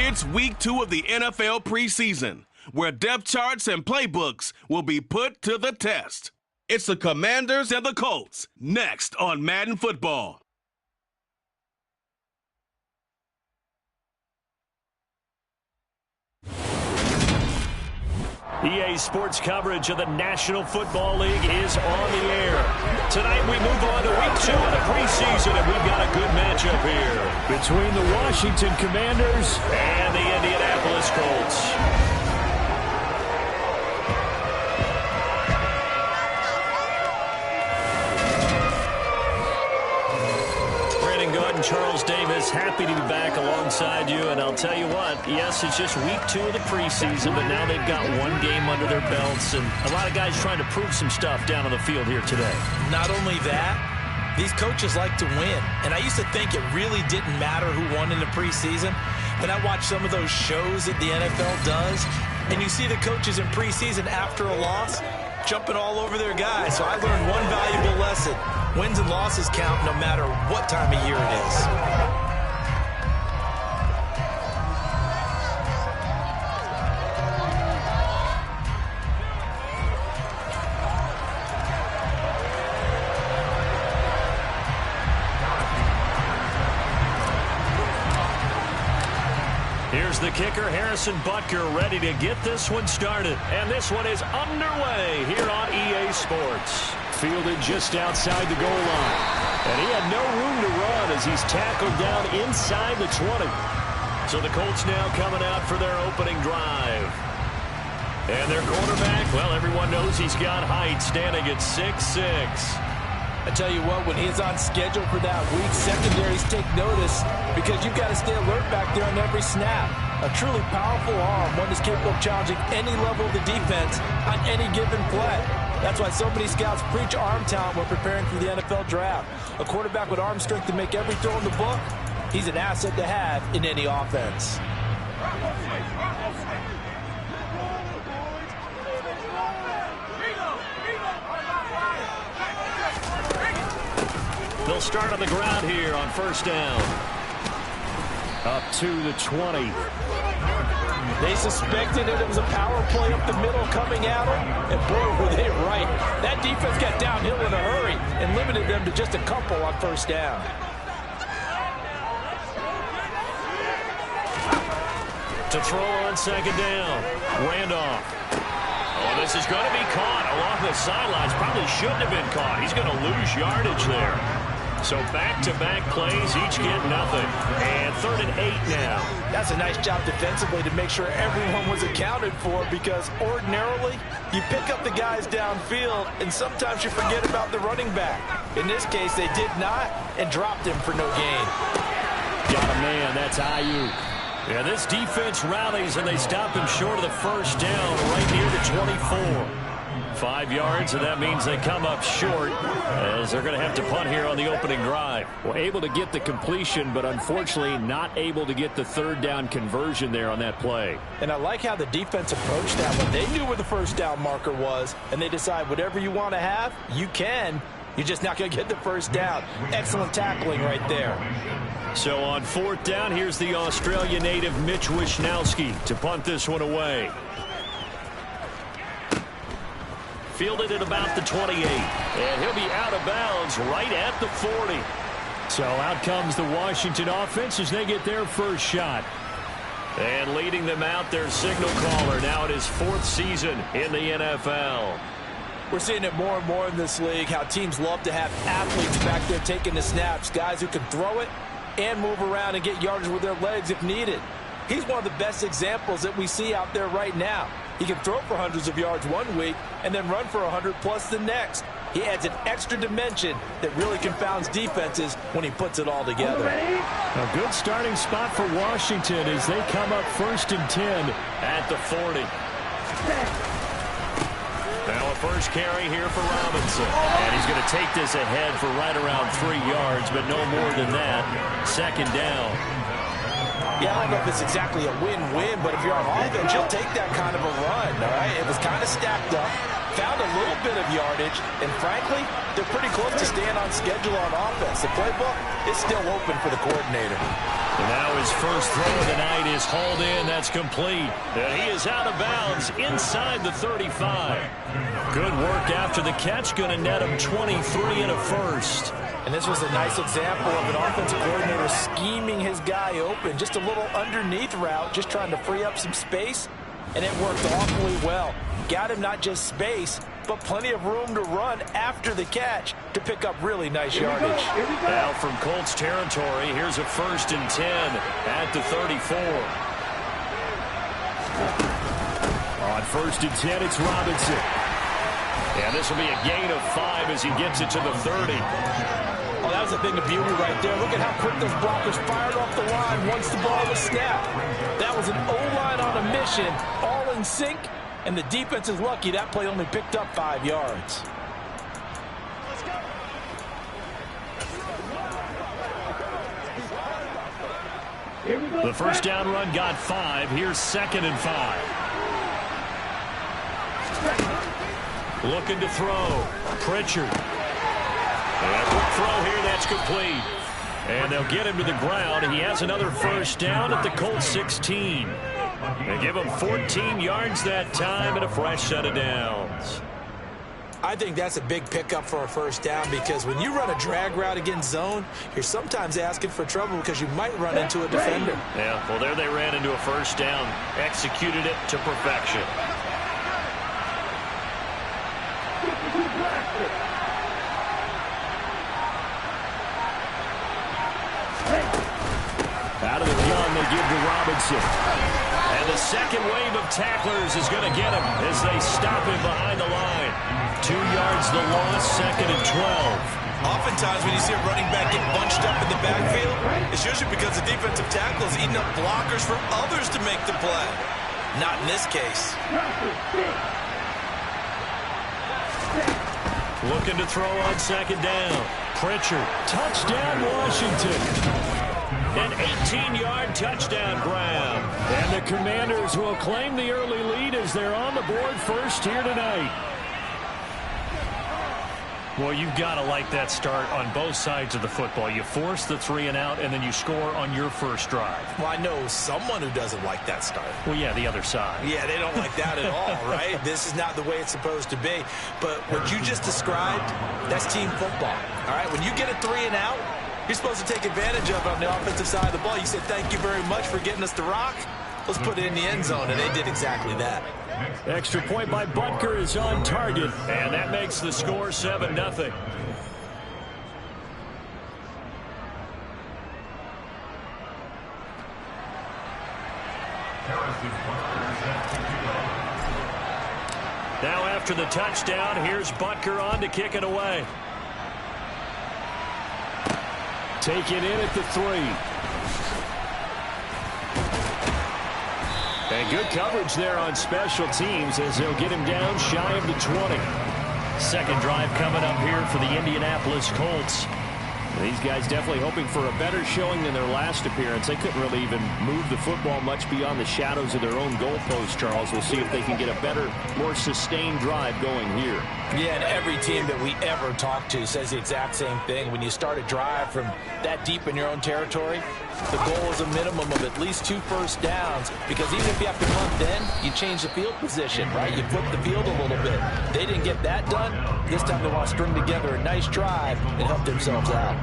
It's week 2 of the NFL preseason, where depth charts and playbooks will be put to the test. It's the Commanders and the Colts, next on Madden Football. EA Sports coverage of the National Football League is on the air. Tonight we move on to week 2 of the preseason, and we've got a good matchup here between the Washington Commanders and the Indianapolis Colts. And Charles Davis, happy to be back alongside you. And I'll tell you what, yes, it's just week 2 of the preseason, but now they've got one game under their belts, and a lot of guys trying to prove some stuff down on the field here today. Not only that, these coaches like to win. And I used to think it really didn't matter who won in the preseason. Then I watched some of those shows that the NFL does, and you see the coaches in preseason after a loss jumping all over their guys. So I learned one valuable lesson. Wins and losses count no matter what time of year it is. Here's the kicker, Harrison Butker, ready to get this one started. And this one is underway here on EA Sports. Fielded just outside the goal line. And he had no room to run as he's tackled down inside the 20. So the Colts now coming out for their opening drive. And their quarterback, well, everyone knows he's got height, standing at 6'6". I tell you what, when he's on schedule for that week, secondaries take notice because you've got to stay alert back there on every snap. A truly powerful arm, one that's capable of challenging any level of the defense on any given play. That's why so many scouts preach arm talent when preparing for the NFL draft. A quarterback with arm strength to make every throw in the book, he's an asset to have in any offense. They'll start on the ground here on first down. Up to the 20. They suspected it was a power play up the middle coming at them, and boy, were they right. That defense got downhill in a hurry and limited them to just a couple on first down. To throw on second down. Randolph. Oh, this is going to be caught along the sidelines. Probably shouldn't have been caught. He's going to lose yardage there. So back-to-back plays, each get nothing. And 3rd and 8 now. That's a nice job defensively to make sure everyone was accounted for, because ordinarily you pick up the guys downfield and sometimes you forget about the running back. In this case, they did not and dropped him for no gain. Got a man, that's Ayuk. Yeah, this defense rallies and they stop him short of the first down right near the 24. 5 yards, and that means they come up short as they're going to have to punt here on the opening drive. Well, able to get the completion, but unfortunately not able to get the 3rd down conversion there on that play. And I like how the defense approached that one. They knew where the first down marker was, and they decide whatever you want to have, you can. You're just not going to get the first down. Excellent tackling right there. So on 4th down, here's the Australia native Mitch Wishnowsky to punt this one away. Fielded at about the 28. And he'll be out of bounds right at the 40. So out comes the Washington offense as they get their first shot. And leading them out, their signal caller. Now it is 4th season in the NFL. We're seeing it more and more in this league, how teams love to have athletes back there taking the snaps, guys who can throw it and move around and get yardage with their legs if needed. He's one of the best examples that we see out there right now. He can throw for hundreds of yards one week and then run for 100+ the next. He adds an extra dimension that really confounds defenses when he puts it all together. A good starting spot for Washington as they come up 1st and 10 at the 40. Now a first carry here for Robinson. And he's going to take this ahead for right around 3 yards, but no more than that. 2nd down. Yeah, I don't know if it's exactly a win-win, but if you're on offense, you'll take that kind of a run, all right? It was kind of stacked up. found a little bit of yardage, and frankly, they're pretty close to staying on schedule on offense. The playbook is still open for the coordinator. And now his first throw of the night is hauled in. That's complete. And he is out of bounds inside the 35. Good work after the catch. Going to net him 23 and a first. And this was a nice example of an offensive coordinator scheming his guy open. Just a little underneath route, just trying to free up some space. And it worked awfully well. Got him not just space, but plenty of room to run after the catch to pick up really nice yardage. Now from Colts territory, here's a 1st and 10 at the 34. On 1st and 10, it's Robinson. And this will be a gain of 5 as he gets it to the 30. Oh, that was a thing of beauty right there. Look at how quick those blockers fired off the line once the ball was snapped. That was an O-line on a mission, all in sync, and the defense is lucky that play only picked up 5 yards. The first down run got 5. Here's 2nd and 5. Looking to throw. Pritchard. And a quick throw here, that's complete. And they'll get him to the ground. He has another first down at the Colts 16. They give him 14 yards that time and a fresh set of downs. I think that's a big pickup for a first down because when you run a drag route against zone, you're sometimes asking for trouble because you might run into a defender. Yeah, well, there they ran into a first down. Executed it to perfection. Out of the gun, they give to Robinson. And the second wave of tacklers is going to get him as they stop him behind the line. 2 yards the loss, 2nd and 12. Oftentimes when you see a running back get bunched up in the backfield, it's usually because the defensive tackle is eating up blockers for others to make the play. Not in this case. Looking to throw on 2nd down. Pritchard. Touchdown, Washington. An 18-yard touchdown grab. And the Commanders will claim the early lead as they're on the board first here tonight. Well, you've got to like that start on both sides of the football. You force the 3 and out, and then you score on your first drive. Well, I know someone who doesn't like that start. Well, yeah, the other side. Yeah, they don't like that at all, right? This is not the way it's supposed to be. But what you just described, that's team football. All right, when you get a 3 and out, you're supposed to take advantage of it on the offensive side of the ball. You said, thank you very much for getting us the rock. Let's put it in the end zone, and they did exactly that. Extra point by Butker is on target, and that makes the score 7-0. Now after the touchdown, here's Butker on to kick it away. Take it in at the 3. And good coverage there on special teams as they'll get him down shy of the 20. Second drive coming up here for the Indianapolis Colts. These guys definitely hoping for a better showing than their last appearance. They couldn't really even move the football much beyond the shadows of their own goalpost, Charles. We'll see if they can get a better, more sustained drive going here. Yeah, and every team that we ever talk to says the exact same thing. When you start a drive from that deep in your own territory, the goal is a minimum of at least 2 first downs, because even if you have to punt then, you change the field position, right? You flip the field a little bit. They didn't get that done. This time they want to string together a nice drive and help themselves out.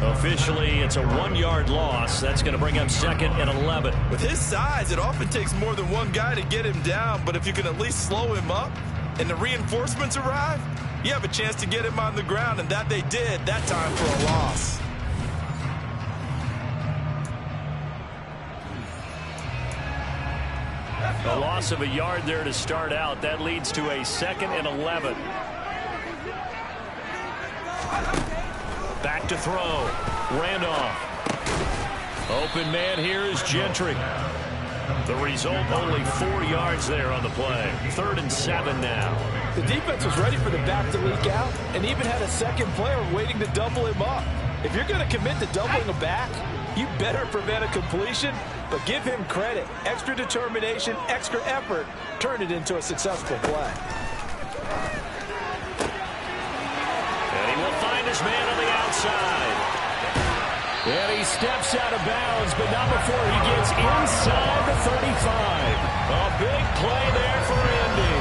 Officially, it's a 1-yard loss. That's going to bring up 2nd and 11. With his size, it often takes more than one guy to get him down, but if you can at least slow him up and the reinforcements arrive, you have a chance to get him on the ground, and that they did that time for a loss. A loss of a yard there to start out. That leads to a 2nd and 11. Back to throw. Randolph. Open man here is Gentry. The result, only 4 yards there on the play. 3rd and 7 now. The defense was ready for the back to leak out and even had a second player waiting to double him up. If you're going to commit to doubling a back, you better prevent a completion, but give him credit. Extra determination, extra effort, turn it into a successful play. his man on the outside. And he steps out of bounds, but not before he gets inside the 35. A big play there for Indy.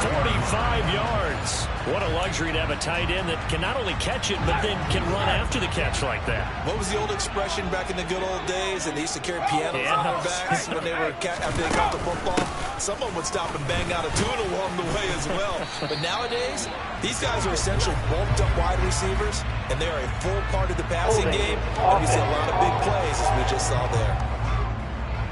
45 yards. What a luxury to have a tight end that can not only catch it, but then can run after the catch like that. What was the old expression back in the good old days? And they used to carry pianos on their backs when they were after they caught the football. Someone would stop and bang out a tune along the way as well. But nowadays, these guys are essentially bulked up wide receivers, and they are a full part of the passing game. And we see a lot of big plays, as we just saw there.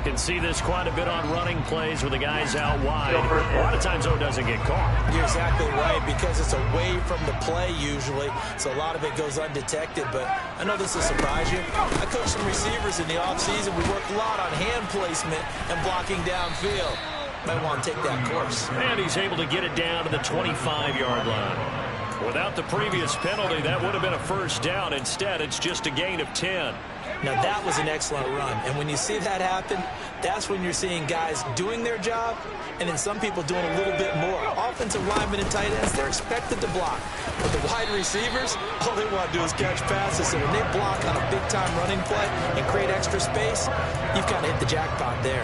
Can see this quite a bit on running plays where the guy's out wide. A lot of times, though, it doesn't get caught. You're exactly right, because it's away from the play usually, so a lot of it goes undetected. But I know this will surprise you. I coach some receivers in the offseason. We work a lot on hand placement and blocking downfield. Might want to take that course. And he's able to get it down to the 25-yard line. Without the previous penalty, that would have been a first down. Instead, it's just a gain of 10. Now, that was an excellent run. And when you see that happen, that's when you're seeing guys doing their job and then some people doing a little bit more. Offensive linemen and tight ends, they're expected to block. But the wide receivers, all they want to do is catch passes. So when they block on a big-time running play and create extra space, you've kind of hit the jackpot there.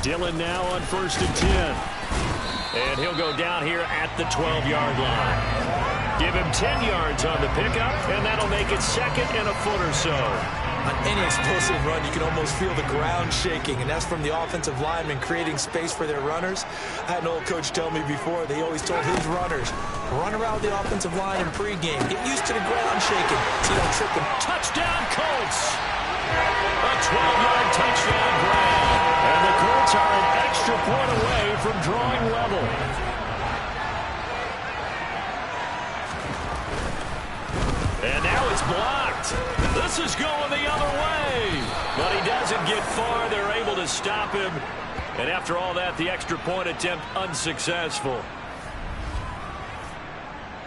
Dillon now on 1st and 10. And he'll go down here at the 12-yard line. Give him 10 yards on the pickup, and that'll make it 2nd and a foot or so. On any explosive run, you can almost feel the ground shaking, and that's from the offensive linemen creating space for their runners. I had an old coach tell me before, they always told his runners, run around the offensive line in pregame. Get used to the ground shaking so you don't trip them. Touchdown, Colts! A 12-yard touchdown grab. And the Colts are an extra point away from drawing level. And now it's blocked. This is going the other way. But he doesn't get far. They're able to stop him. And after all that, the extra point attempt unsuccessful.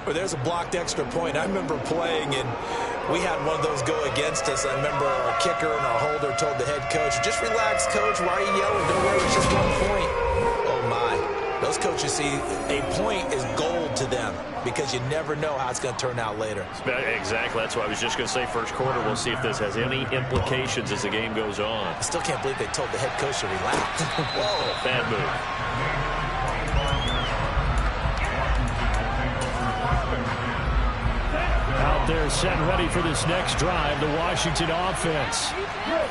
Well, there's a blocked extra point. I remember playing, and we had one of those go against us. I remember our kicker and our holder told the head coach, just relax, coach. Why are you yelling? Don't worry, it's just 1 point. Oh, my. Those coaches see a point is gold to them because you never know how it's going to turn out later. Exactly. That's what I was just going to say. First quarter, we'll see if this has any implications as the game goes on. I still can't believe they told the head coach to relax. Whoa. Bad move. Out there set ready for this next drive, the Washington offense.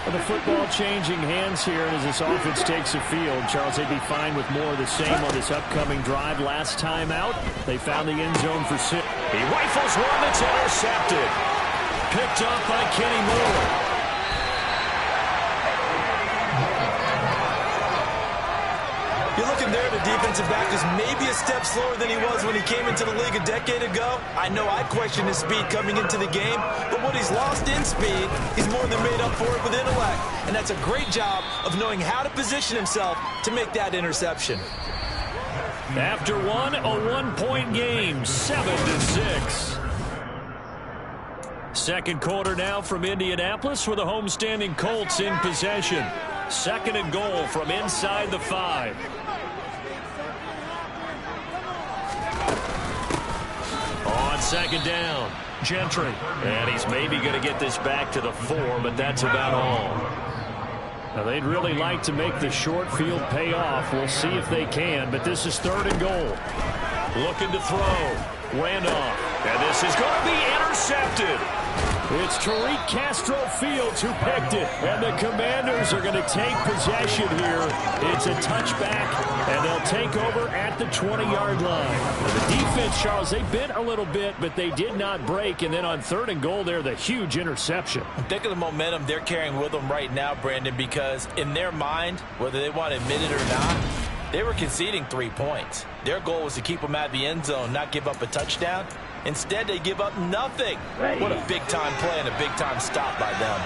The football changing hands here as this offense takes the field. Charles, they'd be fine with more of the same on this upcoming drive. Last time out, they found the end zone for 6. He rifles one that's intercepted. Picked up by Kenny Moore. You're looking there, the defensive back is maybe a step slower than he was when he came into the league a decade ago. I know I questioned his speed coming into the game, but what he's lost in speed, he's more than made up for it with intellect. And that's a great job of knowing how to position himself to make that interception. After one, a 1-point game, 7-6. Second quarter now from Indianapolis with the homestanding Colts in possession. 2nd and goal from inside the 5. On 2nd down, Gentry. And he's maybe going to get this back to the 4, but that's about all. Now, they'd really like to make the short field pay off. We'll see if they can, but this is 3rd and goal. Looking to throw. Randolph. And this is going to be intercepted. It's Tariq Castro Fields who picked it, and the Commanders are going to take possession here. It's a touchback, and they'll take over at the 20-yard line. The defense, Charles, they bent a little bit, but they did not break, and then on 3rd and goal there, the huge interception. Think of the momentum they're carrying with them right now, Brandon, because in their mind, whether they want to admit it or not, they were conceding 3 points. Their goal was to keep them at the end zone, not give up a touchdown. Instead, they give up nothing. What a big-time play and a big-time stop by them.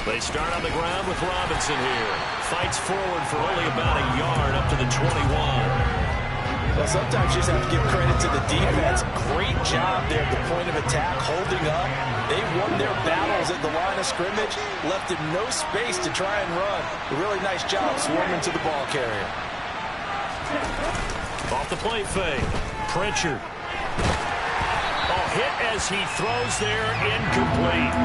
They start on the ground with Robinson here. Fights forward for only about a yard up to the 21. Well, sometimes you just have to give credit to the defense. Great job there at the point of attack, holding up. They won their battles at the line of scrimmage, left them no space to try and run. A really nice job swarming to the ball carrier. Off the play fake. Pritchard. Oh, hit as he throws there, incomplete.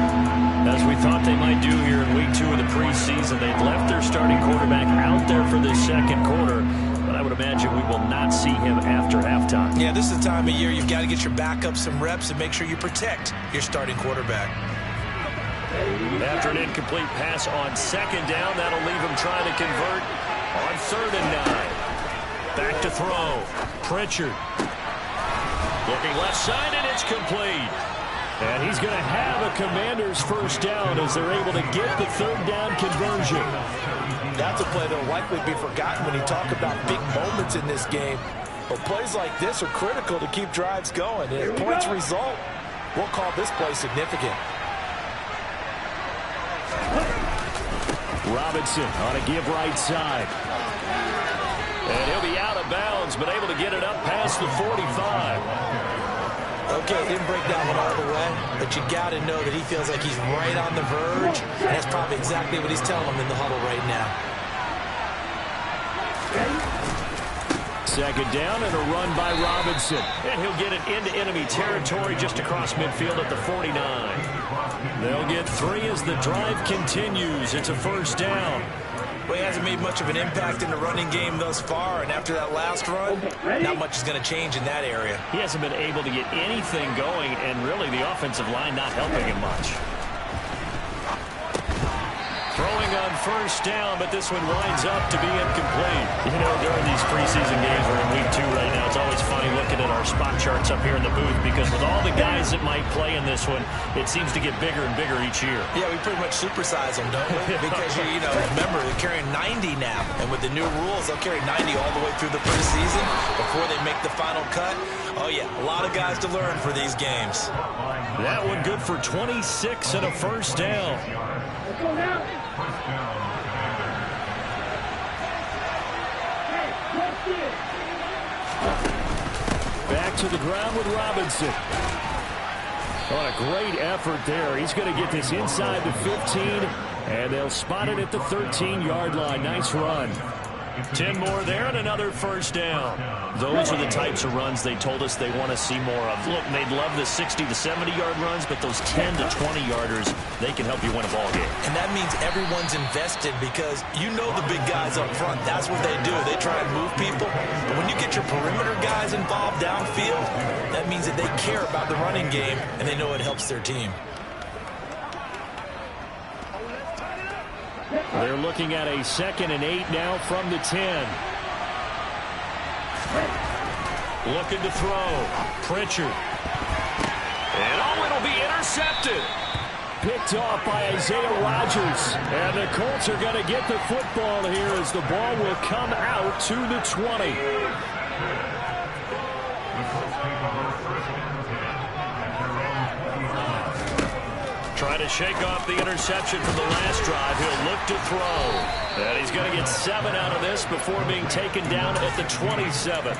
As we thought they might do here in week 2 of the preseason, they've left their starting quarterback out there for this second quarter. But I would imagine we will not see him after halftime. Yeah, this is the time of year you've got to get your backup some reps and make sure you protect your starting quarterback. After an incomplete pass on second down, that'll leave him trying to convert on 3rd and 9. Back to throw. Pritchard. Looking left side, and it's complete. And he's going to have a Commanders first down as they're able to get the 3rd down conversion. That's a play that will likely be forgotten when you talk about big moments in this game. But plays like this are critical to keep drives going. And if points result, we'll call this play significant. Robinson on a give right side. And he'll be out of bounds, but able to get it up past the 45. Okay, didn't break that one all the way, but you got to know that he feels like he's right on the verge, and that's probably exactly what he's telling them in the huddle right now. Second down and a run by Robinson. And he'll get it into enemy territory just across midfield at the 49. They'll get 3 as the drive continues. It's a first down. Well, he hasn't made much of an impact in the running game thus far, and after that last run, not much is going to change in that area. He hasn't been able to get anything going, and really the offensive line not helping him much. Throwing on first down, but this one winds up to be incomplete. You know, during these preseason games, we're in week 2 right now. It's always funny looking at our spot charts up here in the booth because with all the guys that might play in this one, it seems to get bigger and bigger each year. Yeah, we pretty much supersize them, don't we? Because, you know, remember, they're carrying 90 now. And with the new rules, they'll carry 90 all the way through the preseason before they make the final cut. Oh, yeah, a lot of guys to learn for these games. That one good for 26 and a first down. Back to the ground with Robinson. On a great effort there. He's going to get this inside the 15, and they'll spot it at the 13-yard line. Nice run. 10 more there and another first down. Those are the types of runs they told us they want to see more of. Look, they'd love the 60 to 70-yard runs, but those 10 to 20-yarders, they can help you win a ball game. And that means everyone's invested because you know the big guys up front. That's what they do. They try and move people. But when you get your perimeter guys involved downfield, that means that they care about the running game, and they know it helps their team. They're looking at a 2nd and 8 now from the 10. Looking to throw. Pritchard. And oh, it'll be intercepted. Picked off by Isaiah Rodgers. And the Colts are going to get the football here as the ball will come out to the 20. Trying to shake off the interception from the last drive. He'll look to throw. And he's going to get 7 out of this before being taken down at the 27.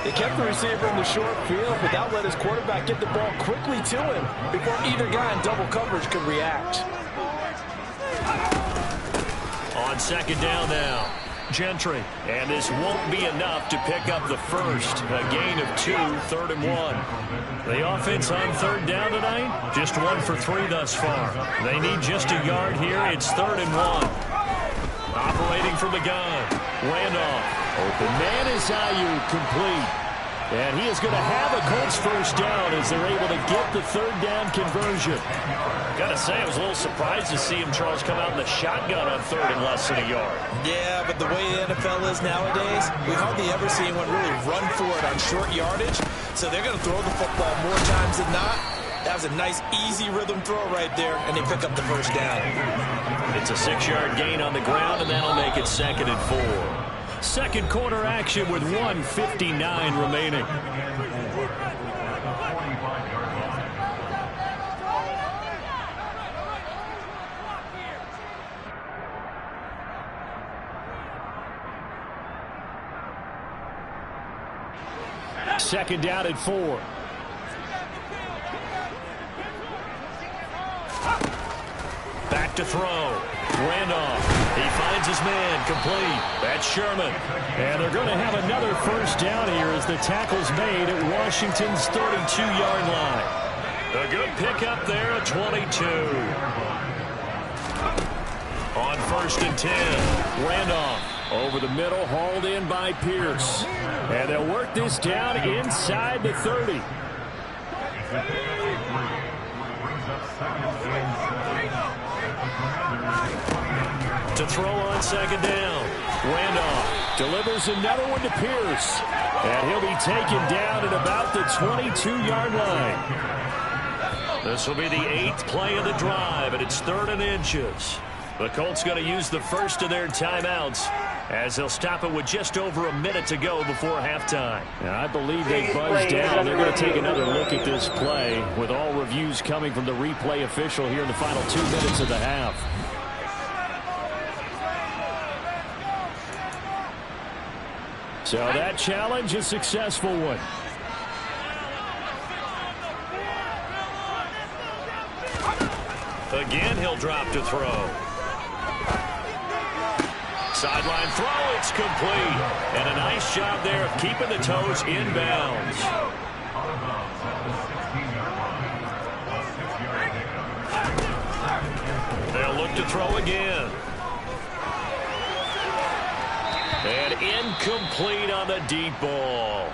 They kept the receiver in the short field, but that let his quarterback get the ball quickly to him before either guy in double coverage could react. On second down now. Gentry. And this won't be enough to pick up the first. A gain of 2, 3rd and 1. The offense on 3rd down tonight, just 1 for 3 thus far. They need just a yard here. It's 3rd and 1. Operating from the gun. Randolph. Open man is Ayuk, complete. And he is going to have a Colts first down as they're able to get the 3rd down conversion. Got to say, I was a little surprised to see him, Charles, come out in the shotgun on 3rd and less than a yard. Yeah, but the way the NFL is nowadays, we hardly ever see anyone really run for it on short yardage. So they're going to throw the football more times than not. That was a nice, easy rhythm throw right there, and they pick up the first down. It's a 6-yard gain on the ground, and that'll make it 2nd and 4. Second quarter action with 1:59 remaining. Second down and 4. Back to throw. Randolph. He finds his man. Complete. That's Sherman. And they're going to have another first down here as the tackle's made at Washington's 32-yard line. A good pickup there at 22. On 1st and 10. Randolph. Over the middle, hauled in by Pierce. And they'll work this down inside the 30. To throw on 2nd down. Randolph delivers another one to Pierce. And he'll be taken down at about the 22-yard line. This will be the 8th play of the drive, and it's 3rd and inches. The Colts going to use the first of their timeouts as they'll stop it with just over a minute to go before halftime. And I believe they buzzed down. They're going to take another look at this play with all reviews coming from the replay official here in the final 2 minutes of the half. So that challenge, a successful one. Again, he'll drop to throw. Sideline throw, it's complete. And a nice job there of keeping the toes in bounds. They'll look to throw again. And incomplete on the deep ball.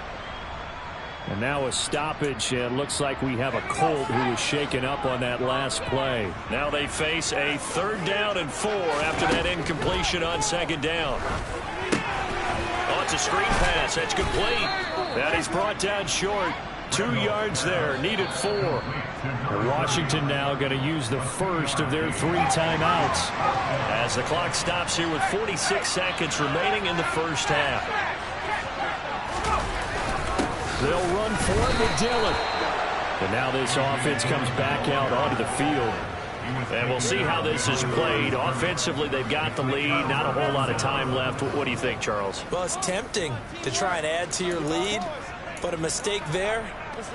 And now a stoppage, and looks like we have a Colt who was shaken up on that last play. Now they face a 3rd down and 4 after that incompletion on 2nd down. Oh, it's a screen pass. That's complete. That is brought down short. 2 yards there. Needed 4. And Washington now going to use the first of their 3 timeouts as the clock stops here with 46 seconds remaining in the first half. They'll run for it with Dillon. And now this offense comes back out onto the field. And we'll see how this is played. Offensively, they've got the lead. Not a whole lot of time left. What do you think, Charles? Well, it's tempting to try and add to your lead, but a mistake there,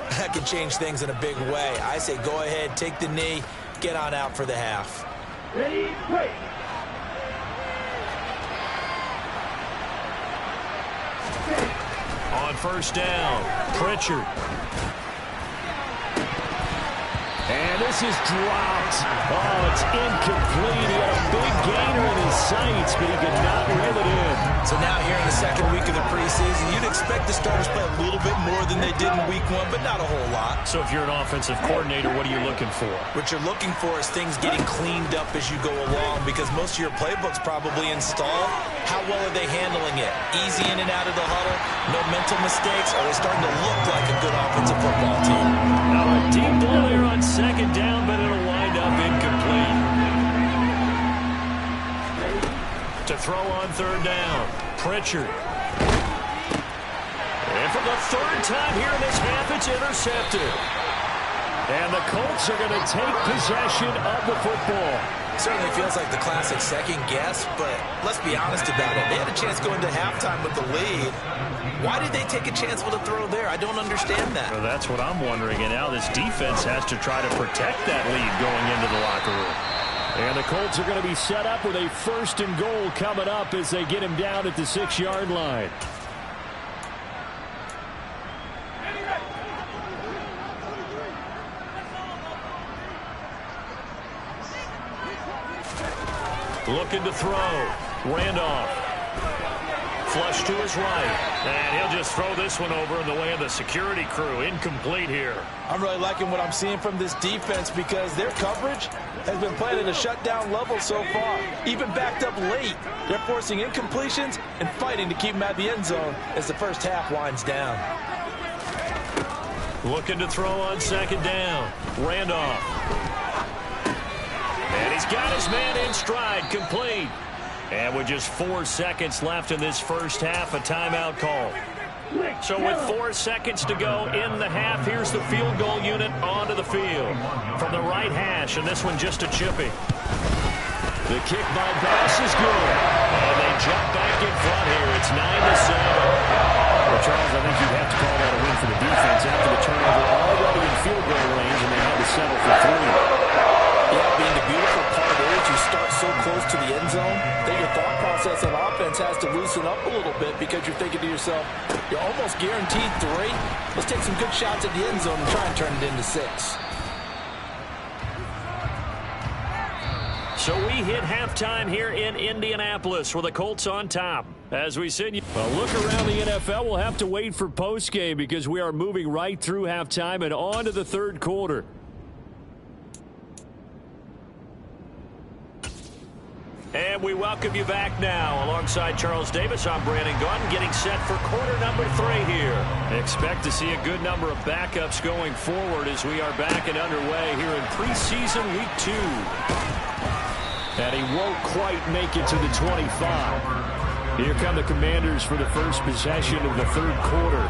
that could change things in a big way. I say go ahead, take the knee, get on out for the half. Ready, play. On 1st down, Pritchard. And this is dropped. Oh, it's incomplete. He had a big gainer in his sights, but he could not reel it in. So now here in the 2nd week of the preseason, you'd expect the starters play a little bit more than they did in week 1, but not a whole lot. So if you're an offensive coordinator, what are you looking for? What you're looking for is things getting cleaned up as you go along, because most of your playbooks probably installed. How well are they handling it? Easy in and out of the huddle, no mental mistakes. Are they starting to look like a good offensive football team? Now a deep ball there on 2nd down, but it'll wind up incomplete. To throw on 3rd down, Pritchard. And for the 3rd time here in this half, it's intercepted. And the Colts are going to take possession of the football. Certainly feels like the classic second guess, but let's be honest about it. They had a chance going to halftime with the lead. Why did they take a chance with a throw there? I don't understand that. Well, that's what I'm wondering. And now this defense has to try to protect that lead going into the locker room. And the Colts are going to be set up with a 1st and goal coming up as they get him down at the 6-yard line. Looking to throw. Randolph. Flush to his right. And he'll just throw this one over in the way of the security crew. Incomplete here. I'm really liking what I'm seeing from this defense because their coverage has been playing at a shutdown level so far. Even backed up late. They're forcing incompletions and fighting to keep them at the end zone as the first half winds down. Looking to throw on 2nd down. Randolph. And he's got his man in stride, complete. And with just 4 seconds left in this first half, a timeout call. So with 4 seconds to go in the half, here's the field goal unit onto the field. From the right hash, and this one just a chippy. The kick by Bass is good. And they jump back in front here. It's 9-7. Well, Charles, I think you'd have to call that a win for the defense after the turnover already in field goal range, and they had to settle for 3. Yeah, being the beautiful part is you start so close to the end zone that your thought process on offense has to loosen up a little bit because you're thinking to yourself, you're almost guaranteed 3. Let's take some good shots at the end zone and try and turn it into 6. So we hit halftime here in Indianapolis with the Colts on top. As we said, a look around the NFL, we'll have to wait for postgame because we are moving right through halftime and on to the third quarter. And we welcome you back now. Alongside Charles Davis, I'm Brandon Gunn, getting set for quarter number 3 here. Expect to see a good number of backups going forward as we are back and underway here in preseason week 2. And he won't quite make it to the 25. Here come the Commanders for the first possession of the third quarter.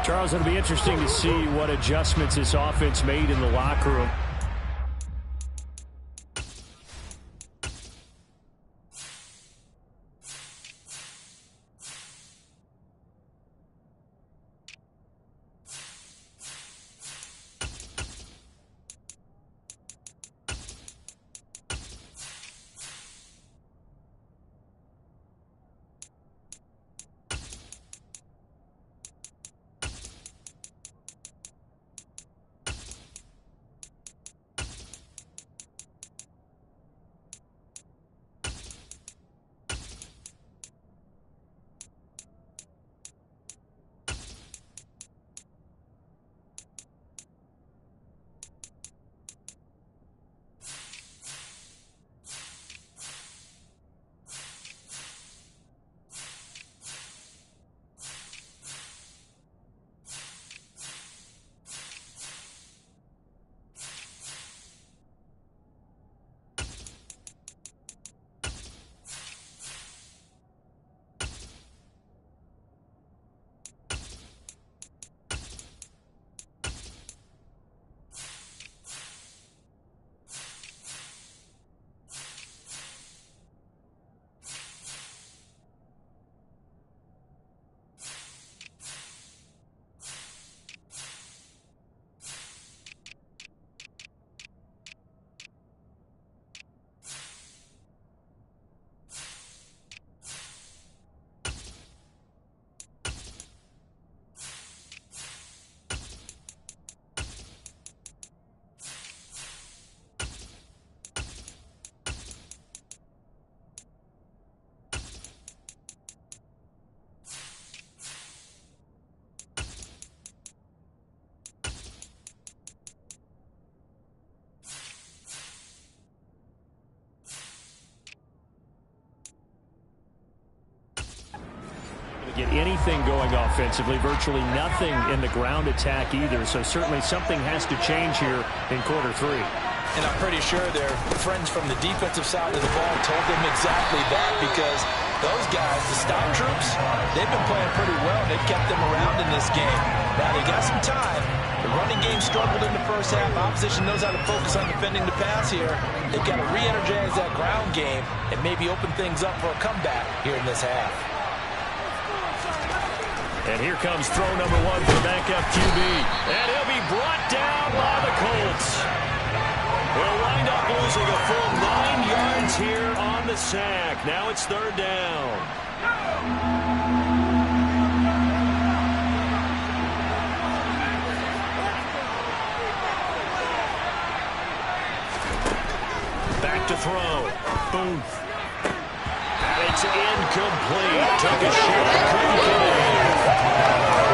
Charles, it'll be interesting to see what adjustments this offense made in the locker room. Get anything going offensively, virtually nothing in the ground attack either, so certainly something has to change here in quarter 3. And I'm pretty sure their friends from the defensive side of the ball told them exactly that, because those guys, the stop troops, they've been playing pretty well. They've kept them around in this game. Now they got some time. The running game struggled in the first half. Opposition knows how to focus on defending the pass here. They've got to re-energize that ground game and maybe open things up for a comeback here in this half. And here comes throw number 1 for backup QB. And he'll be brought down by the Colts. We'll wind up losing a full 9 yards here on the sack. Now it's third down. Back to throw. Boom. And it's incomplete. Took a shot. Couldn't get it.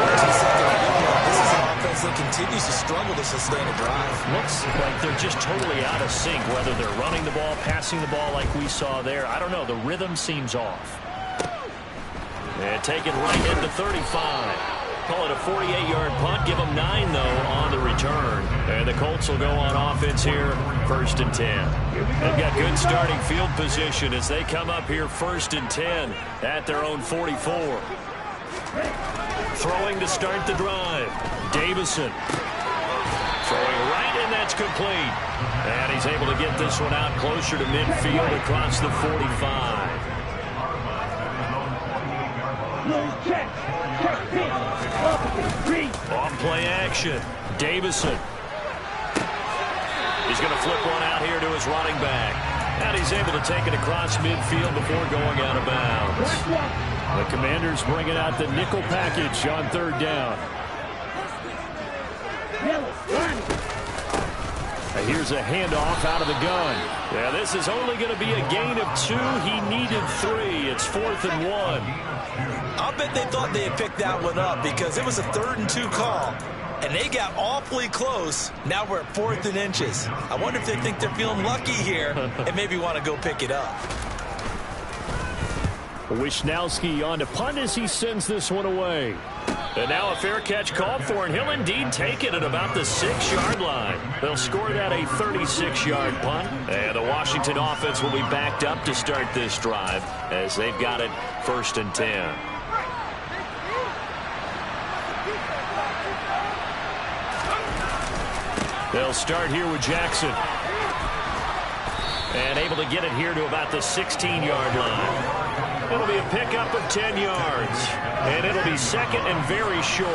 This is an offense that continues to struggle to sustain a drive. Looks like they're just totally out of sync, whether they're running the ball, passing the ball like we saw there. I don't know. The rhythm seems off. And taken right at the 35. Call it a 48-yard punt. Give them 9, though, on the return. And the Colts will go on offense here, 1st and 10. They've got good starting field position as they come up here 1st and 10 at their own 44. Throwing to start the drive. Davison. Throwing right, and that's complete. And he's able to get this one out closer to midfield across the 45. On play action. Davison. He's going to flip one out here to his running back. And he's able to take it across midfield before going out of bounds. The Commanders bringing out the nickel package on third down. And here's a handoff out of the gun. Yeah, this is only going to be a gain of 2. He needed 3. It's 4th and 1. I'll bet they thought they had picked that one up because it was a 3rd and 2 call. And they got awfully close. Now we're at 4th and inches. I wonder if they think they're feeling lucky here and maybe want to go pick it up. Wisnowski on to punt as he sends this one away. And now a fair catch called for, and he'll indeed take it at about the 6-yard line. They'll score that a 36-yard punt. And the Washington offense will be backed up to start this drive as they've got it 1st and 10. They'll start here with Jackson. And able to get it here to about the 16-yard line. It'll be a pickup of 10 yards. And it'll be 2nd and very short.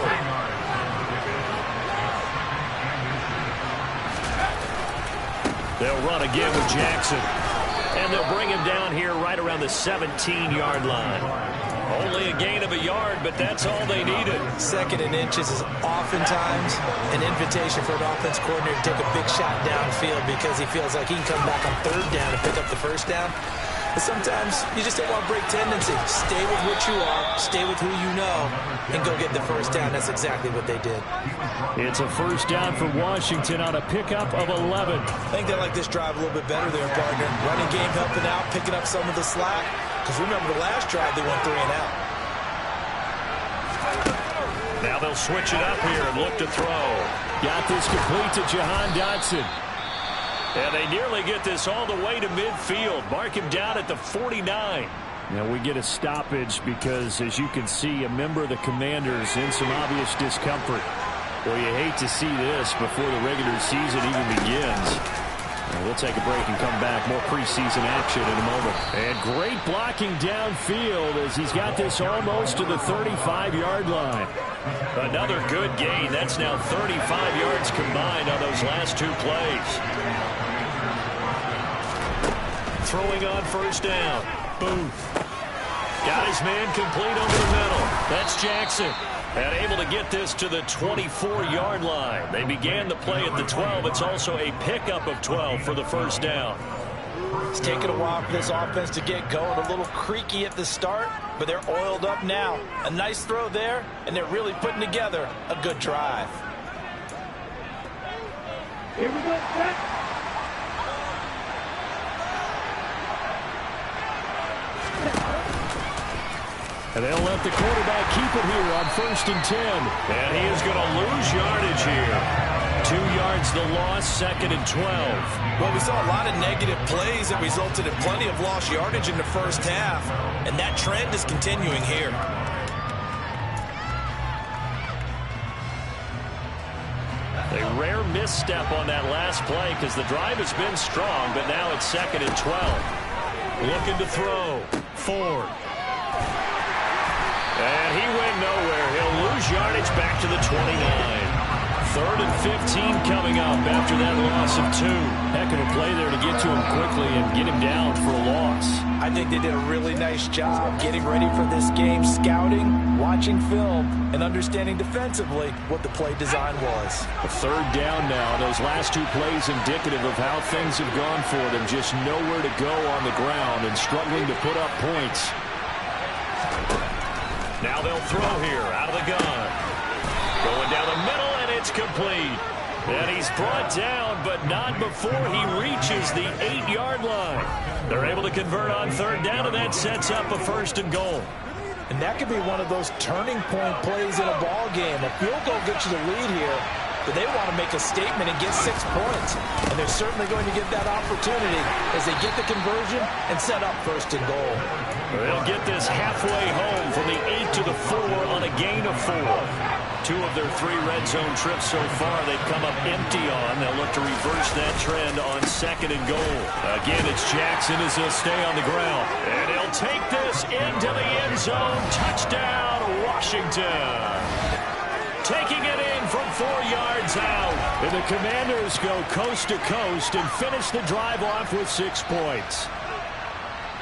They'll run again with Jackson. And they'll bring him down here right around the 17-yard line. Only a gain of a yard, but that's all they needed. 2nd and inches is oftentimes an invitation for an offense coordinator to take a big shot downfield because he feels like he can come back on 3rd down and pick up the 1st down. But sometimes you just don't want to break tendency. Stay with what you are, stay with who you know, and go get the 1st down. That's exactly what they did. It's a 1st down for Washington on a pickup of 11. I think they like this drive a little bit better there, partner. Running game helping out, picking up some of the slack. Because remember the last drive, they went 3 and out. Now they'll switch it up here and look to throw. Got this complete to Jahan Dotson. And they nearly get this all the way to midfield. Mark him down at the 49. Now we get a stoppage because, as you can see, a member of the Commanders in some obvious discomfort. Well, you hate to see this before the regular season even begins. We'll take a break and come back. More preseason action in a moment. And great blocking downfield as he's got this almost to the 35-yard line. Another good gain. That's now 35 yards combined on those last 2 plays. Throwing on 1st down. Booth. Got his man complete over the middle. That's Jackson. And able to get this to the 24-yard line. They began the play at the 12. It's also a pickup of 12 for the 1st down. It's taken a while for this offense to get going. A little creaky at the start, but they're oiled up now. A nice throw there, and they're really putting together a good drive. Here we go, set. And they'll let the quarterback keep it here on 1st and 10. And he is going to lose yardage here. 2 yards the loss, 2nd and 12. Well, we saw a lot of negative plays that resulted in plenty of lost yardage in the 1st half. And that trend is continuing here. A rare misstep on that last play because the drive has been strong, but now it's 2nd and 12. Looking to throw. Ford. And he went nowhere. He'll lose yardage back to the 29. 3rd and 15 coming up after that loss of 2. Heck of a play there to get to him quickly and get him down for a loss. I think they did a really nice job getting ready for this game, scouting, watching film, and understanding defensively what the play design was. A 3rd down now. Those last 2 plays indicative of how things have gone for them. Just nowhere to go on the ground and struggling to put up points. Now they'll throw here out of the gun. Going down the middle, and it's complete. And he's brought down, but not before he reaches the 8-yard line. They're able to convert on 3rd down, and that sets up a 1st and goal. And that could be one of those turning point plays in a ball game. A field goal gets you the lead here, but they want to make a statement and get 6 points. And they're certainly going to get that opportunity as they get the conversion and set up 1st and goal. They'll get this halfway home from the 8 to the 4 on a gain of 4. 2 of their 3 red zone trips so far they've come up empty on. They'll look to reverse that trend on 2nd and goal. Again, it's Jackson as he'll stay on the ground. And he'll take this into the end zone. Touchdown, Washington. Taking it in from 4 yards out. And the Commanders go coast to coast and finish the drive off with 6 points.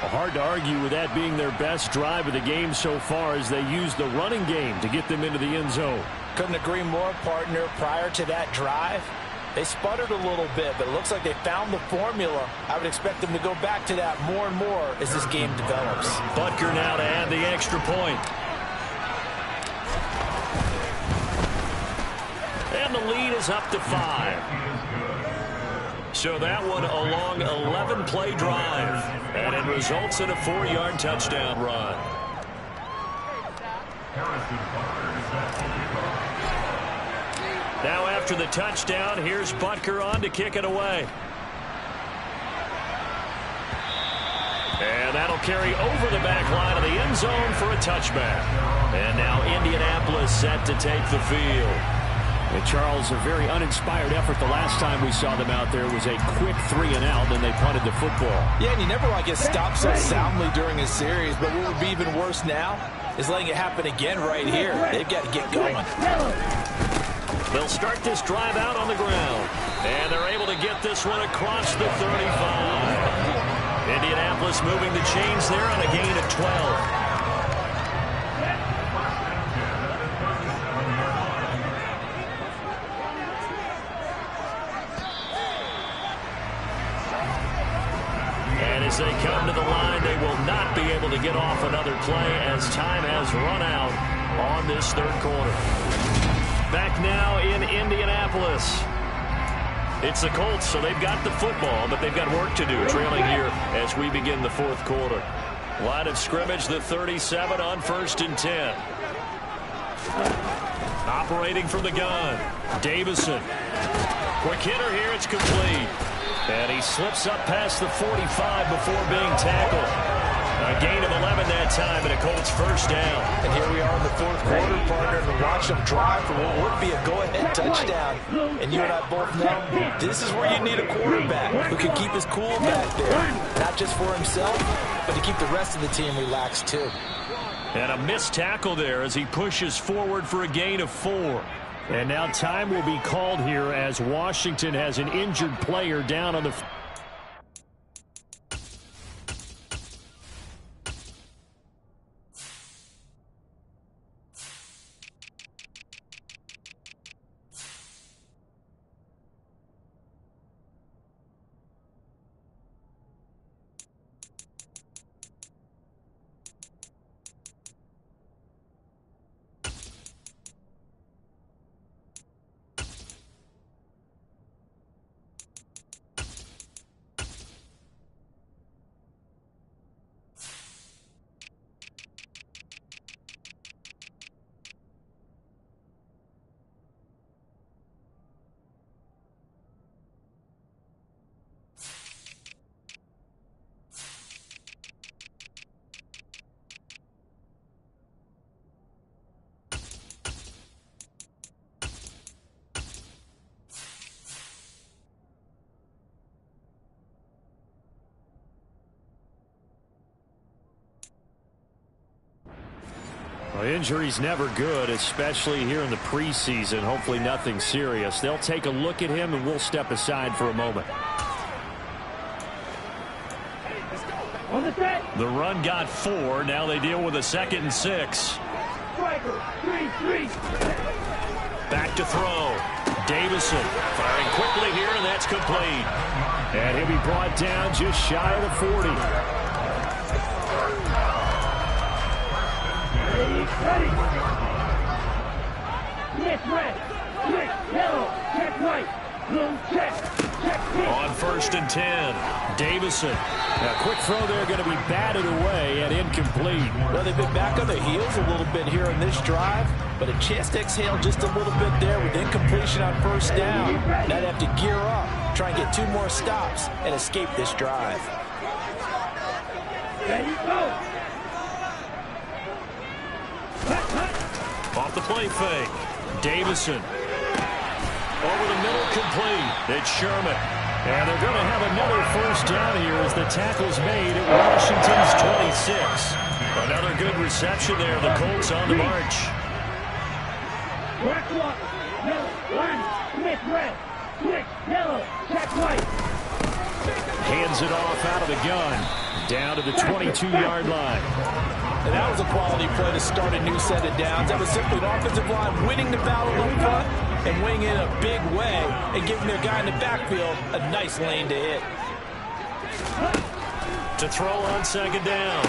Hard to argue with that being their best drive of the game so far as they use the running game to get them into the end zone. Couldn't agree more, partner. Prior to that drive, they sputtered a little bit, but it looks like they found the formula. I would expect them to go back to that more and more as this game develops. Butker now to add the extra point. And the lead is up to 5. So that one a long 11-play drive. And it results in a 4-yard touchdown run. Now after the touchdown, here's Butker on to kick it away. And that'll carry over the back line of the end zone for a touchback. And now Indianapolis set to take the field. And Charles, a very uninspired effort the last time we saw them out there was a quick 3-and-out, and they punted the football. Yeah, and you never want to get stopped so soundly during a series, but what would be even worse now is letting it happen again right here. They've got to get going. They'll start this drive out on the ground, and they're able to get this one across the 35. Indianapolis moving the chains there on a gain of 12. As they come to the line, they will not be able to get off another play as time has run out on this 3rd quarter. Back now in Indianapolis. It's the Colts, so they've got the football, but they've got work to do, trailing here as we begin the 4th quarter. Line of scrimmage, the 37 on 1st and 10. Operating from the gun, Davison. Quick hitter here, it's complete. And he slips up past the 45 before being tackled. A gain of 11 that time, and a Colts first down. And here we are in the 4th quarter, partner, and watch them drive for what would be a go-ahead touchdown. And you and I both know this is where you need a quarterback who can keep his cool back there. Not just for himself, but to keep the rest of the team relaxed too. And a missed tackle there as he pushes forward for a gain of 4. And now time will be called here as Washington has an injured player down on the... Well, injury's never good, especially here in the preseason. Hopefully nothing serious. They'll take a look at him, and we'll step aside for a moment. The run got 4. Now they deal with a 2nd and 6. Back to throw. Davison firing quickly here, and that's complete. And he'll be brought down just shy of the 40. Ready. Check red. Check yellow. Check white. Blue check. Check pink. On 1st and 10. Davison. A quick throw there going to be batted away and incomplete. Well, they've been back on their heels a little bit here in this drive, but a chance to exhale just a little bit there with incompletion on 1st down. Now they have to gear up, try and get 2 more stops, and escape this drive. Ready, go. Off the play fake. Davison. Over the middle, complete. It's Sherman. And they're going to have another first down here as the tackle's made at Washington's 26. Another good reception there. The Colts on the march. Black one, yellow, line, Smith red, switch, yellow, check white. Hands it off out of the gun. Down to the 22-yard line. And that was a quality play to start a new set of downs. That was simply an offensive line winning the battle up front and winning in a big way and giving their guy in the backfield a nice lane to hit. To throw on second down,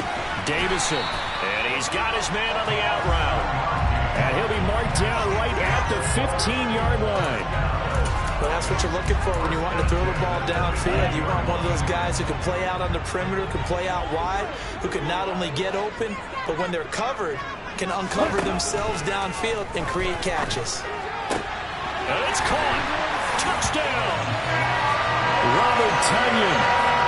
Davison. And he's got his man on the out route. And he'll be marked down right at the 15-yard line. Well, that's what you're looking for when you want to throw the ball downfield. You want one of those guys who can play out on the perimeter, can play out wide, who can not only get open, but when they're covered, can uncover themselves downfield and create catches. And it's caught. Touchdown. Robert Tonyan.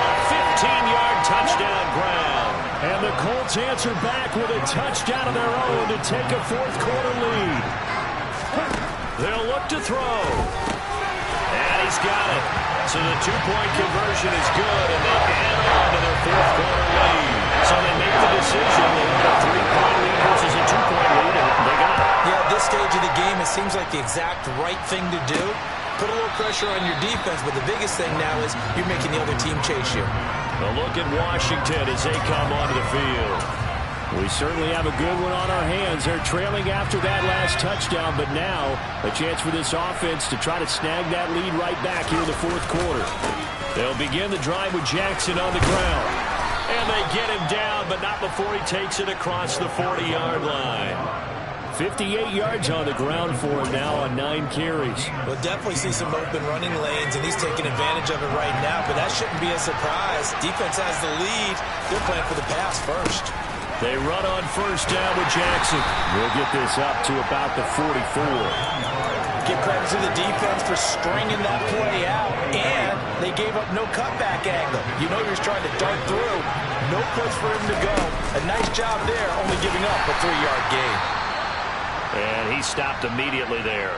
A 15-yard touchdown grab. And the Colts answer back with a touchdown of their own to take a fourth-quarter lead. They'll look to throw. And he's got it. So the two-point conversion is good, and they add on to their fourth-quarter lead. So they make the decision. They want a 3-point lead versus a 2-point lead, and they got it. Yeah, at this stage of the game, it seems like the exact right thing to do. Put a little pressure on your defense, but the biggest thing now is you're making the other team chase you. A look at Washington as they come onto the field. We certainly have a good one on our hands. They're trailing after that last touchdown, but now a chance for this offense to try to snag that lead right back here in the fourth quarter. They'll begin the drive with Jackson on the ground. And they get him down, but not before he takes it across the 40-yard line. 58 yards on the ground for him now on 9 carries. We'll definitely see some open running lanes, and he's taking advantage of it right now, but that shouldn't be a surprise. Defense has the lead. They're playing for the pass first. They run on first down with Jackson. We'll get this up to about the 44. Give credit to the defense for stringing that play out, and they gave up no cutback angle. You know you're trying to dart through. No place for him to go. A nice job there, only giving up a 3-yard gain. And he stopped immediately there.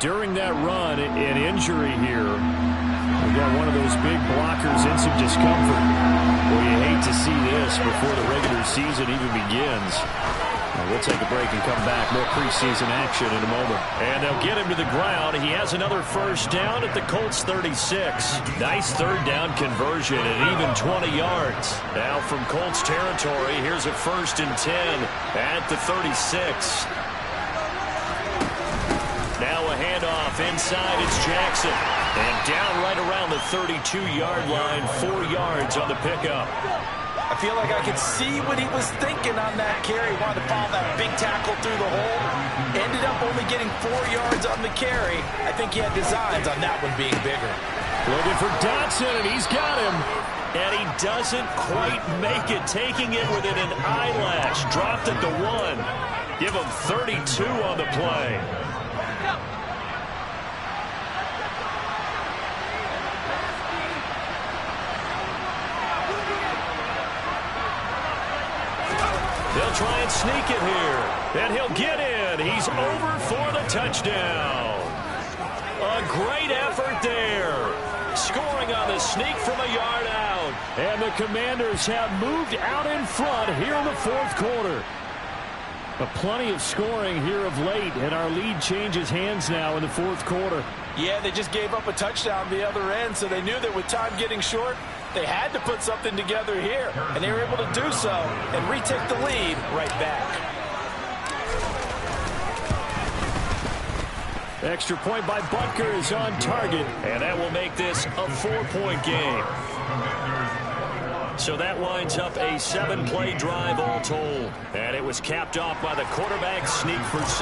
During that run, an injury here. We got one of those big blockers in some discomfort. Well, you hate to see this before the regular season even begins. We'll take a break and come back. More preseason action in a moment. And they'll get him to the ground. He has another first down at the Colts 36. Nice third down conversion at even 20 yards. Now from Colts territory, here's a 1st and 10 at the 36. Now a handoff inside. It's Jackson. And down right around the 32-yard line, 4 yards on the pickup. I feel like I could see what he was thinking on that carry. He wanted to follow that big tackle through the hole. Ended up only getting 4 yards on the carry. I think he had designs on that one being bigger. Looking for Dotson, and he's got him. And he doesn't quite make it, taking it within an eyelash. Dropped it to 1. Give him 32 on the play. They'll try and sneak it here. And he'll get in. He's over for the touchdown. A great effort there. Scoring on the sneak from a yard out. And the Commanders have moved out in front here in the fourth quarter. But plenty of scoring here of late, and our lead changes hands now in the fourth quarter. Yeah, they just gave up a touchdown the other end, so they knew that with time getting short, they had to put something together here, and they were able to do so and retake the lead right back. Extra point by Butker is on target, and that will make this a 4-point game. So that winds up a 7-play drive all told, and it was capped off by the quarterback sneak for 6.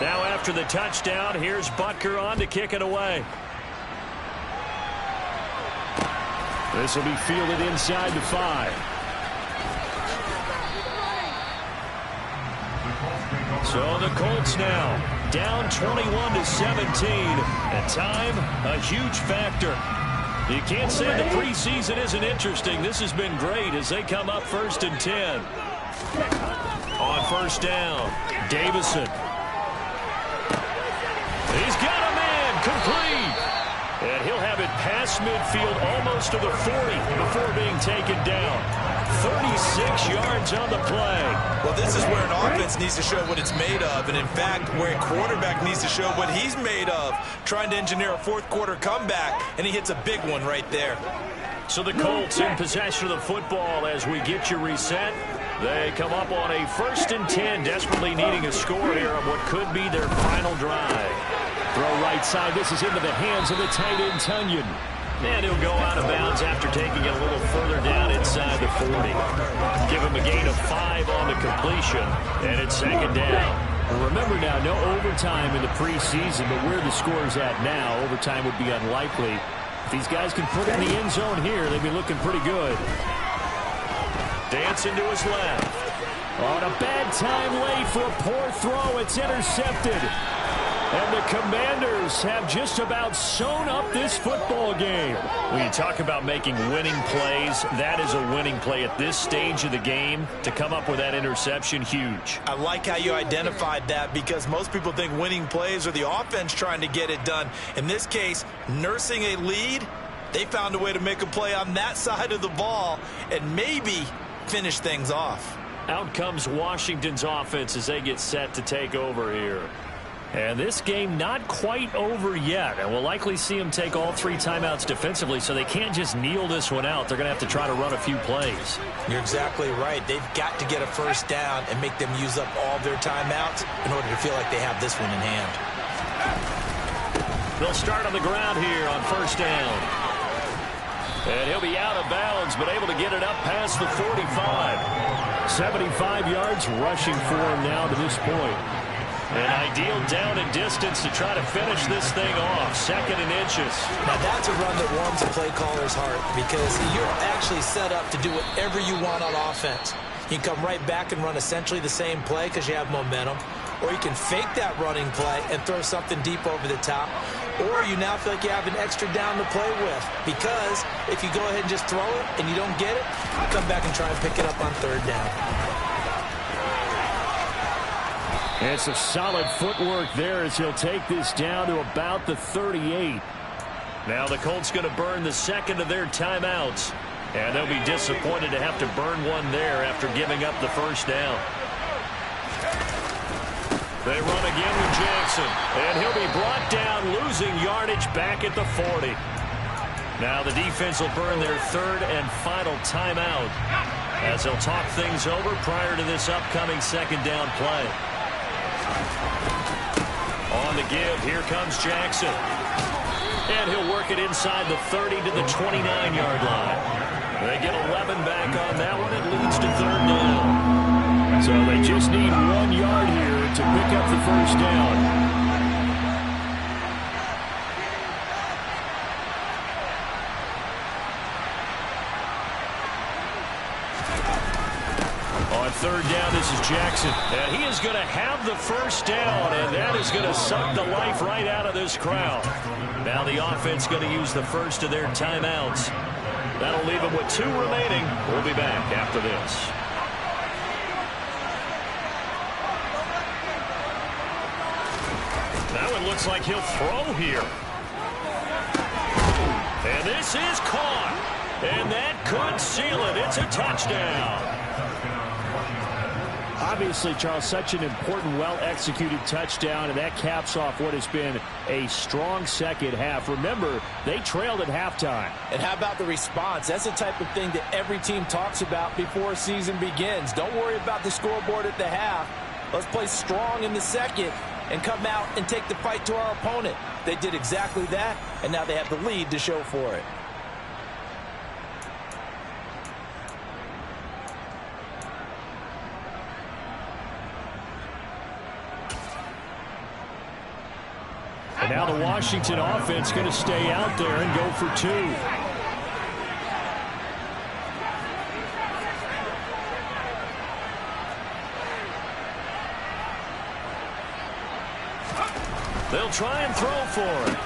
Now after the touchdown, here's Butker on to kick it away. This will be fielded inside the 5. So the Colts now down 21-17. And time, a huge factor. You can't say the preseason isn't interesting. This has been great as they come up 1st and 10. On first down, Davison. He's got a man, complete. And he'll have it past midfield almost to the 40 before being taken down. 36 yards on the play. Well, this is where an offense needs to show what it's made of, and in fact, where a quarterback needs to show what he's made of, trying to engineer a fourth-quarter comeback, and he hits a big one right there. So the Colts in possession of the football as we get you reset. They come up on a 1st and 10, desperately needing a score here on what could be their final drive. Throw right side. This is into the hands of the tight end, Tunyon. And he'll go out of bounds after taking it a little further down inside the 40. Give him a gain of 5 on the completion, and it's 2nd down. Well, remember now, no overtime in the preseason, but where the score's at now, overtime would be unlikely. If these guys can put it in the end zone here, they'd be looking pretty good. Dancing to his left. On a bad time late for a poor throw. It's intercepted. And the Commanders have just about sewn up this football game. When you talk about making winning plays, that is a winning play at this stage of the game. To come up with that interception, huge. I like how you identified that because most people think winning plays are the offense trying to get it done. In this case, nursing a lead, they found a way to make a play on that side of the ball and maybe finish things off. Out comes Washington's offense as they get set to take over here. And this game not quite over yet. And we'll likely see them take all 3 timeouts defensively, so they can't just kneel this one out. They're going to have to try to run a few plays. You're exactly right. They've got to get a first down and make them use up all their timeouts in order to feel like they have this one in hand. They'll start on the ground here on first down. And he'll be out of bounds, but able to get it up past the 45. 75 yards rushing for him now to this point. An ideal down and distance to try to finish this thing off. 2nd and inches. Now that's a run that warms a play caller's heart because you're actually set up to do whatever you want on offense. You can come right back and run essentially the same play because you have momentum. Or you can fake that running play and throw something deep over the top. Or you now feel like you have an extra down to play with. Because if you go ahead and just throw it and you don't get it, come back and try and pick it up on 3rd down. And some solid footwork there as he'll take this down to about the 38. Now the Colts going to burn the 2nd of their timeouts. And they'll be disappointed to have to burn one there after giving up the first down. They run again with Jackson. And he'll be brought down, losing yardage back at the 40. Now the defense will burn their 3rd and final timeout as they'll talk things over prior to this upcoming 2nd down play. On the give, here comes Jackson. And he'll work it inside the 30 to the 29-yard line. They get 11 back on that one. It leads to 3rd down. So they just need 1 yard here to pick up the first down. On 3rd down, this is Jackson. And he is going to have the first down, and that is going to suck the life right out of this crowd. Now the offense going to use the first of their timeouts. That'll leave them with 2 remaining. We'll be back after this. That one looks like he'll throw here. And this is caught. And that could seal it. It's a touchdown. Obviously, Charles, such an important, well-executed touchdown, and that caps off what has been a strong second half. Remember, they trailed at halftime. And how about the response? That's the type of thing that every team talks about before a season begins. Don't worry about the scoreboard at the half. Let's play strong in the second and come out and take the fight to our opponent. They did exactly that, and now they have the lead to show for it. And now the Washington offense going to stay out there and go for 2. They'll try and throw for it.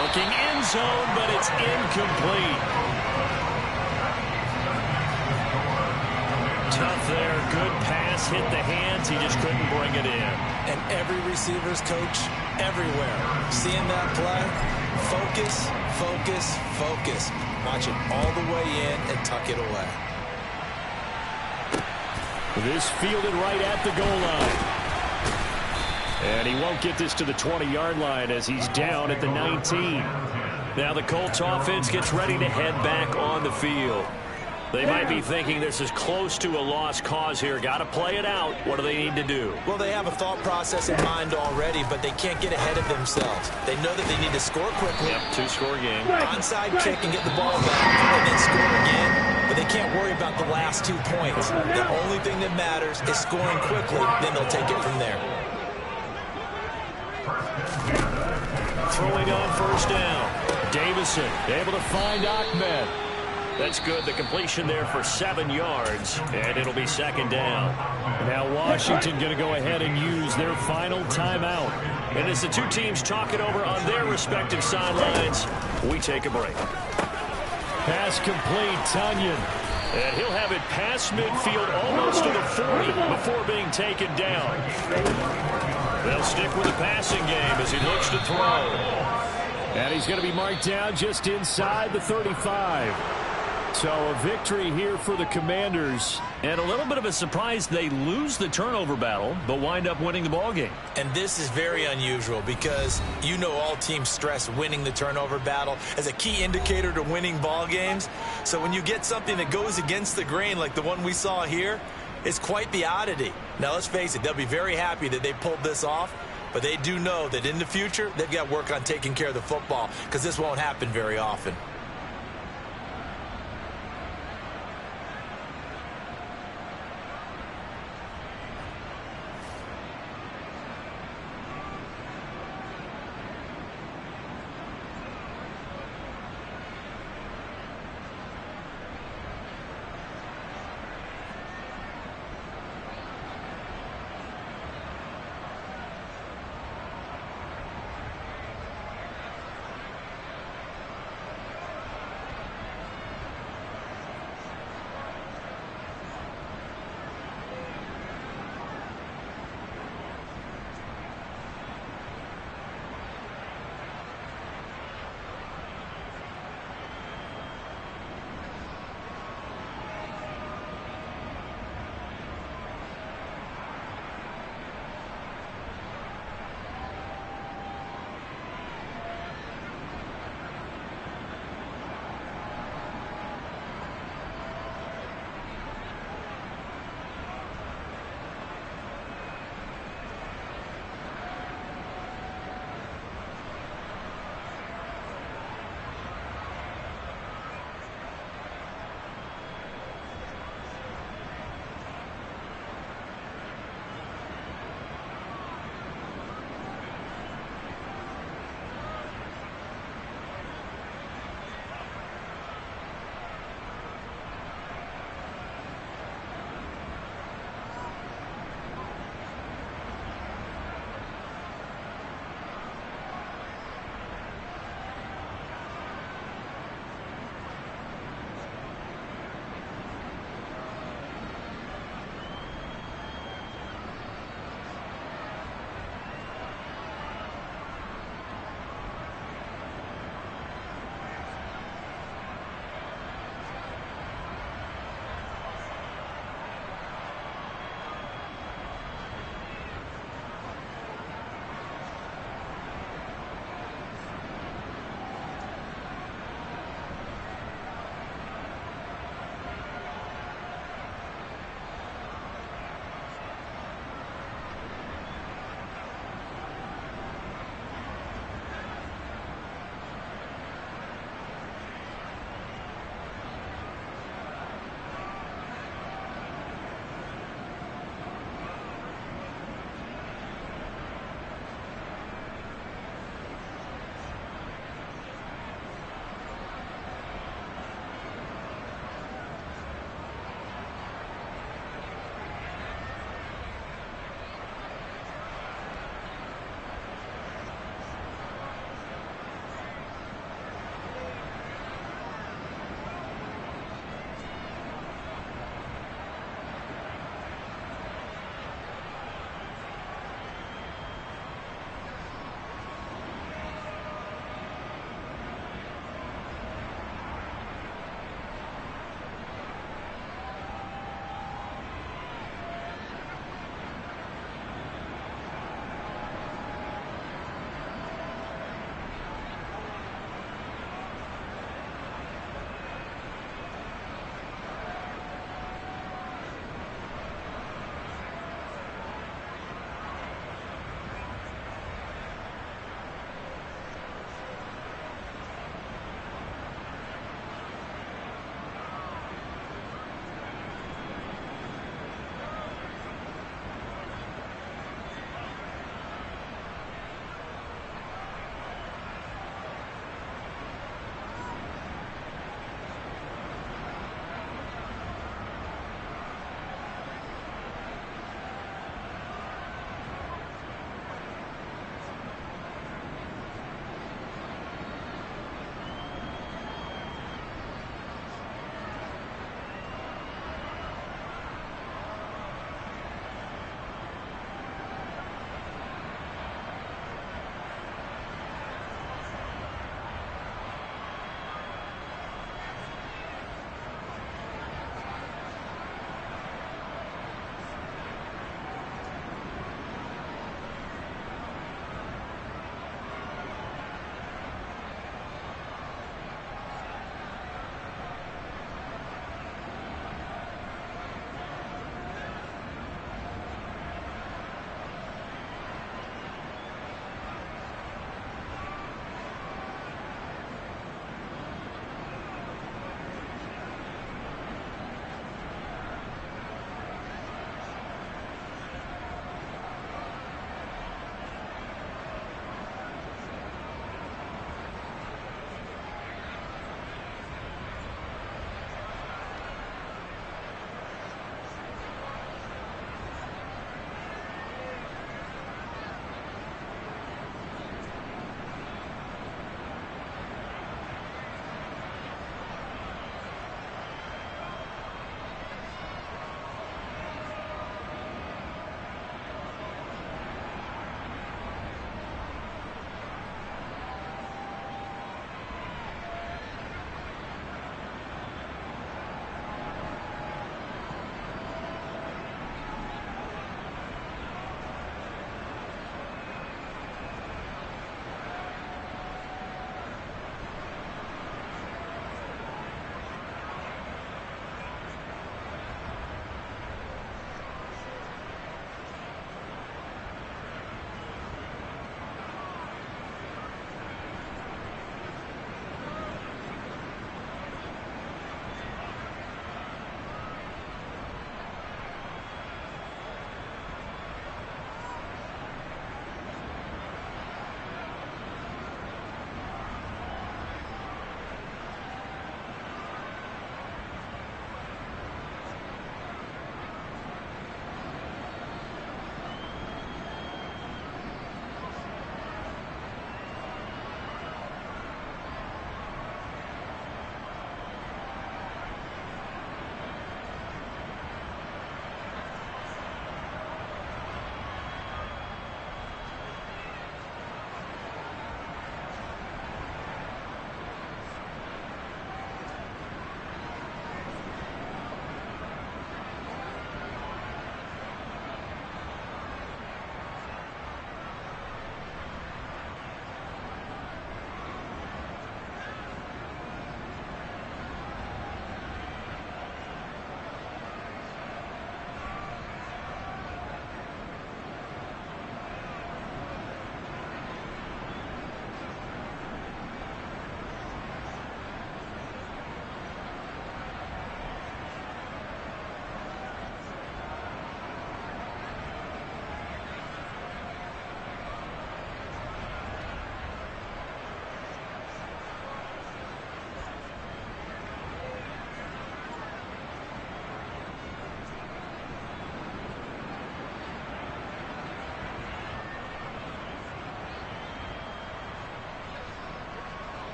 Looking end zone, but it's incomplete. tough there. Good pass, hit the hands. He just couldn't bring it in. And every receiver's coach everywhere. Seeing that play, focus, focus, focus. Watch it all the way in and tuck it away. This fielded right at the goal line. And he won't get this to the 20-yard line as he's down at the 19. Now the Colts offense gets ready to head back on the field. They might be thinking this is close to a lost cause here. Got to play it out. What do they need to do? Well, they have a thought process in mind already, but they can't get ahead of themselves. They know that they need to score quickly. Yep, two-score game. Onside kick and get the ball back and then score again. But they can't worry about the last 2 points. The only thing that matters is scoring quickly. Then they'll take it from there. Throwing on first down. Davison able to find Ahmed. That's good. The completion there for 7 yards, and it'll be second down. Now Washington going to go ahead and use their final timeout. And as the two teams talk it over on their respective sidelines, we take a break. Pass complete, Tunyon. And he'll have it past midfield almost to the 40 before being taken down. They'll stick with the passing game as he looks to throw. And he's going to be marked down just inside the 35. So a victory here for the Commanders. And a little bit of a surprise, they lose the turnover battle, but wind up winning the ball game. And this is very unusual because you know all teams stress winning the turnover battle as a key indicator to winning ball games. So when you get something that goes against the grain like the one we saw here, it's quite the oddity. Now let's face it, they'll be very happy that they pulled this off, but they do know that in the future they've got to work on taking care of the football because this won't happen very often.